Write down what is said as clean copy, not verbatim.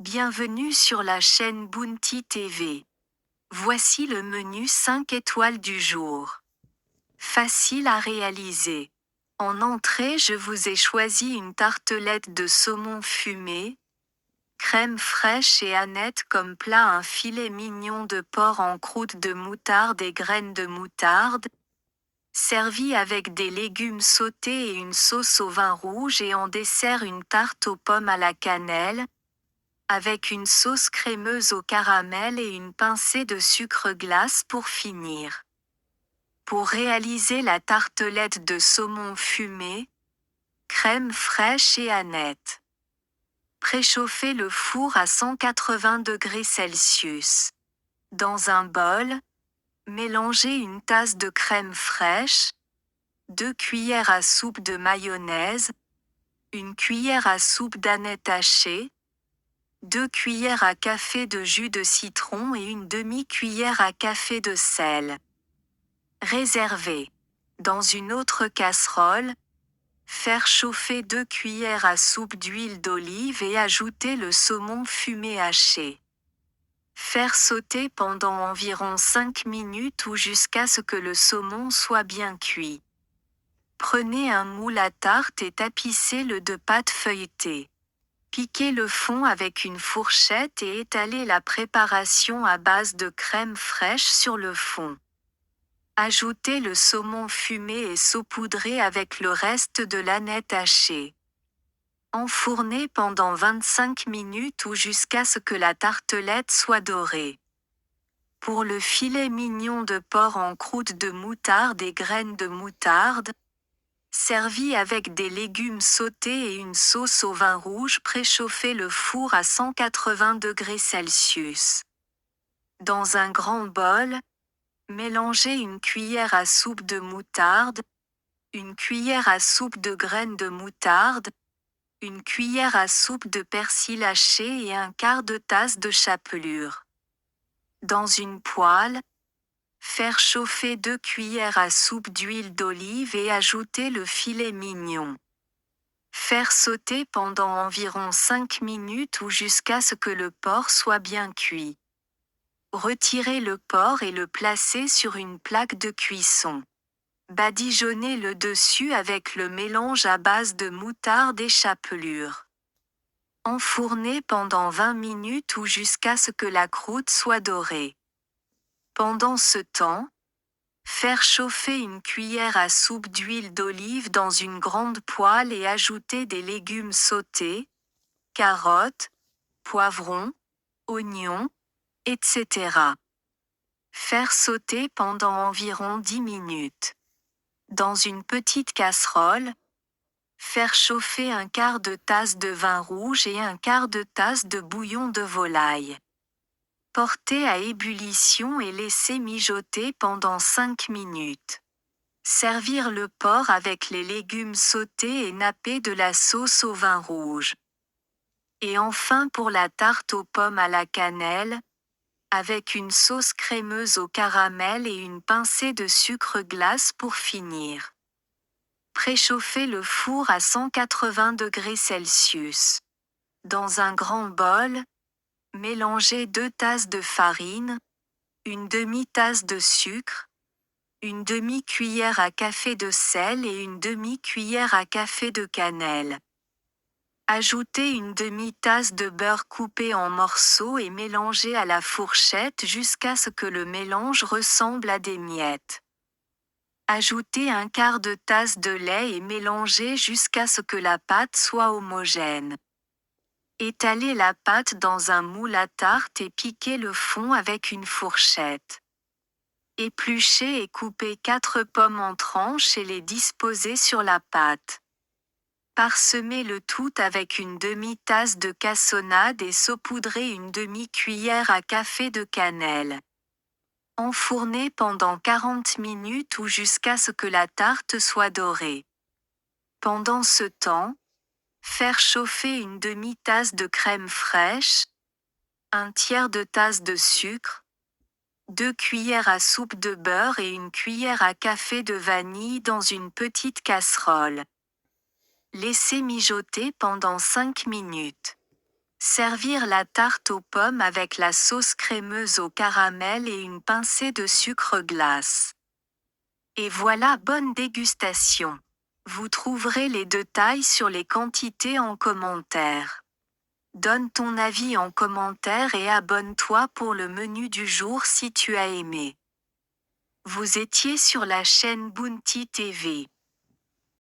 Bienvenue sur la chaîne Bounty TV. Voici le menu 5 étoiles du jour. Facile à réaliser. En entrée, je vous ai choisi une tartelette de saumon fumé, crème fraîche et aneth comme plat, un filet mignon de porc en croûte de moutarde et graines de moutarde, servi avec des légumes sautés et une sauce au vin rouge, et en dessert une tarte aux pommes à la cannelle, avec une sauce crémeuse au caramel et une pincée de sucre glace pour finir. Pour réaliser la tartelette de saumon fumé, crème fraîche et aneth. Préchauffez le four à 180°C. Dans un bol, mélangez une tasse de crème fraîche, 2 cuillères à soupe de mayonnaise, une cuillère à soupe d'aneth hachée, 2 cuillères à café de jus de citron et une demi-cuillère à café de sel. Réserver. Dans une autre casserole, faire chauffer 2 cuillères à soupe d'huile d'olive et ajouter le saumon fumé haché. Faire sauter pendant environ 5 minutes ou jusqu'à ce que le saumon soit bien cuit. Prenez un moule à tarte et tapissez-le de pâte feuilletée. Piquez le fond avec une fourchette et étalez la préparation à base de crème fraîche sur le fond. Ajoutez le saumon fumé et saupoudrez avec le reste de l'aneth hachée. Enfournez pendant 25 minutes ou jusqu'à ce que la tartelette soit dorée. Pour le filet mignon de porc en croûte de moutarde et graines de moutarde, servi avec des légumes sautés et une sauce au vin rouge, préchauffez le four à 180°C. Dans un grand bol, mélangez une cuillère à soupe de moutarde, une cuillère à soupe de graines de moutarde, une cuillère à soupe de persil haché et un quart de tasse de chapelure. Dans une poêle, faire chauffer 2 cuillères à soupe d'huile d'olive et ajouter le filet mignon. Faire sauter pendant environ 5 minutes ou jusqu'à ce que le porc soit bien cuit. Retirez le porc et le placer sur une plaque de cuisson. Badigeonnez le dessus avec le mélange à base de moutarde et chapelure. Enfournez pendant 20 minutes ou jusqu'à ce que la croûte soit dorée. Pendant ce temps, faire chauffer une cuillère à soupe d'huile d'olive dans une grande poêle et ajouter des légumes sautés, carottes, poivrons, oignons, etc. Faire sauter pendant environ 10 minutes. Dans une petite casserole, faire chauffer un quart de tasse de vin rouge et un quart de tasse de bouillon de volaille. Porter à ébullition et laisser mijoter pendant 5 minutes. Servir le porc avec les légumes sautés et napper de la sauce au vin rouge. Et enfin, pour la tarte aux pommes à la cannelle, avec une sauce crémeuse au caramel et une pincée de sucre glace pour finir. Préchauffez le four à 180°C. Dans un grand bol, mélangez 2 tasses de farine, une demi-tasse de sucre, une demi-cuillère à café de sel et une demi-cuillère à café de cannelle. Ajoutez une demi-tasse de beurre coupé en morceaux et mélangez à la fourchette jusqu'à ce que le mélange ressemble à des miettes. Ajoutez un quart de tasse de lait et mélangez jusqu'à ce que la pâte soit homogène. Étalez la pâte dans un moule à tarte et piquez le fond avec une fourchette. Épluchez et coupez 4 pommes en tranches et les disposez sur la pâte. Parsemez le tout avec une demi-tasse de cassonade et saupoudrez une demi-cuillère à café de cannelle. Enfournez pendant 40 minutes ou jusqu'à ce que la tarte soit dorée. Pendant ce temps, faire chauffer une demi-tasse de crème fraîche, un tiers de tasse de sucre, 2 cuillères à soupe de beurre et une cuillère à café de vanille dans une petite casserole. Laissez mijoter pendant 5 minutes. Servir la tarte aux pommes avec la sauce crémeuse au caramel et une pincée de sucre glace. Et voilà, bonne dégustation. Vous trouverez les détails sur les quantités en commentaire. Donne ton avis en commentaire et abonne-toi pour le menu du jour si tu as aimé. Vous étiez sur la chaîne Bounty TV.